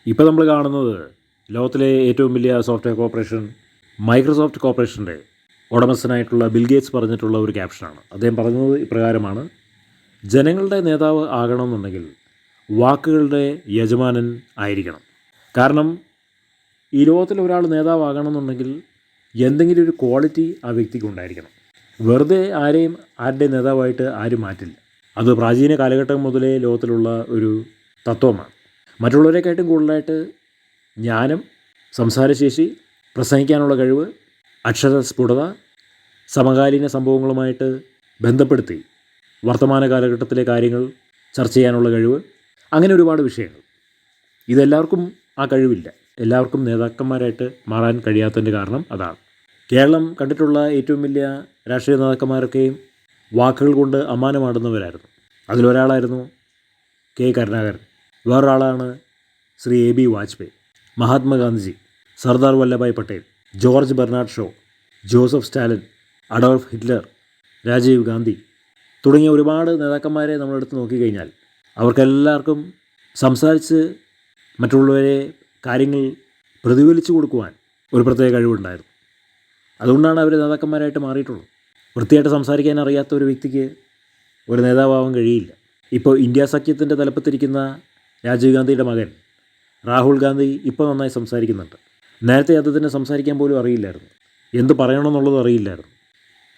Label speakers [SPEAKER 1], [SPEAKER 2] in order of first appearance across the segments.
[SPEAKER 1] ഇപ്പോൾ നമ്മൾ കാണുന്നത് ലോകത്തിലെ ഏറ്റവും വലിയ സോഫ്റ്റ്വെയർ കോർപ്പറേഷൻ മൈക്രോസോഫ്റ്റ് കോർപ്പറേഷൻ്റെ ഉടമസ്ഥനായിട്ടുള്ള ബിൽ ഗേറ്റ്സ് പറഞ്ഞിട്ടുള്ള ഒരു ക്യാപ്ഷനാണ്. അദ്ദേഹം പറഞ്ഞത് ഇപ്രകാരമാണ്: ജനങ്ങളുടെ നേതാവ് ആകണമെന്നുണ്ടെങ്കിൽ വാക്കുകളുടെ യജമാനൻ ആയിരിക്കണം. കാരണം ഈ ലോകത്തിൽ ഒരാൾ നേതാവാകണമെന്നുണ്ടെങ്കിൽ എന്തെങ്കിലും ഒരു ക്വാളിറ്റി ആ വ്യക്തിക്ക് ഉണ്ടായിരിക്കണം. വെറുതെ ആരുടെ നേതാവായിട്ട് ആരും മാറ്റില്ല. അത് പ്രാചീന കാലഘട്ടം മുതലേ ലോകത്തിലുള്ള ഒരു തത്വമാണ്. മറ്റുള്ളവരെക്കാട്ടും കൂടുതലായിട്ട് ജ്ഞാനം, സംസാരശേഷി, പ്രസംഗിക്കാനുള്ള കഴിവ്, അക്ഷരസ്ഫുടത, സമകാലീന സംഭവങ്ങളുമായിട്ട് ബന്ധപ്പെടുത്തി വർത്തമാന കാലഘട്ടത്തിലെ കാര്യങ്ങൾ ചർച്ച ചെയ്യാനുള്ള കഴിവ്, അങ്ങനെ ഒരുപാട് വിഷയങ്ങൾ. ഇതെല്ലാവർക്കും ആ കഴിവില്ല. എല്ലാവർക്കും നേതാക്കന്മാരായിട്ട് മാറാൻ കഴിയാത്തതിൻ്റെ കാരണം അതാണ്. കേരളം കണ്ടിട്ടുള്ള ഏറ്റവും വലിയ രാഷ്ട്രീയ നേതാക്കന്മാരൊക്കെയും വാക്കുകൾ കൊണ്ട് അമ്മാനമാടുന്നവരായിരുന്നു. അതിലൊരാളായിരുന്നു കെ കരുണാകരൻ. വേറൊരാളാണ് Shri A B Vajpayee, Mahatma Gandhiji, Sardar Vallabhbhai Patel, George Bernard Shaw, Joseph Stalin, Adolf Hitler, Rajiv Gandhi തുടങ്ങിയ ഒരുപാട് നേതാക്കന്മാരെ നമ്മളെടുത്ത് നോക്കിക്കഴിഞ്ഞാൽ അവർക്കെല്ലാവർക്കും സംസാരിച്ച് മറ്റുള്ളവരെ കാര്യങ്ങൾ പ്രതിഫലിച്ചു കൊടുക്കുവാൻ ഒരു പ്രത്യേക കഴിവുണ്ടായിരുന്നു. അതുകൊണ്ടാണ് അവർ നേതാക്കന്മാരായിട്ട് മാറിയിട്ടുള്ളത്. വൃത്തിയായിട്ട് സംസാരിക്കാൻ അറിയാത്ത ഒരു വ്യക്തിക്ക് ഒരു നേതാവാകാൻ കഴിയില്ല. ഇപ്പോൾ ഇന്ത്യ സഖ്യത്തിൻ്റെ തലപ്പത്തിരിക്കുന്ന രാജീവ് ഗാന്ധിയുടെ മകൻ രാഹുൽ ഗാന്ധി ഇപ്പോൾ നന്നായി സംസാരിക്കുന്നുണ്ട്. നേരത്തെ അദ്ദേഹത്തിന് സംസാരിക്കാൻ പോലും അറിയില്ലായിരുന്നു, എന്ത് പറയണമെന്നുള്ളത് അറിയില്ലായിരുന്നു.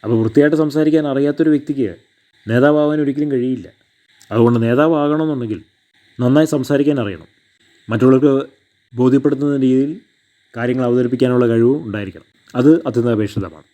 [SPEAKER 1] അപ്പോൾ വൃത്തിയായിട്ട് സംസാരിക്കാൻ അറിയാത്തൊരു വ്യക്തിക്ക് നേതാവാകാൻ ഒരിക്കലും കഴിയില്ല. അതുകൊണ്ട് നേതാവാകണമെന്നുണ്ടെങ്കിൽ നന്നായി സംസാരിക്കാൻ അറിയണം. മറ്റുള്ളവർക്ക് ബോധ്യപ്പെടുത്തുന്ന രീതിയിൽ കാര്യങ്ങൾ അവതരിപ്പിക്കാനുള്ള കഴിവും ഉണ്ടായിരിക്കണം. അത് അത്യന്താപേക്ഷിതമാണ്.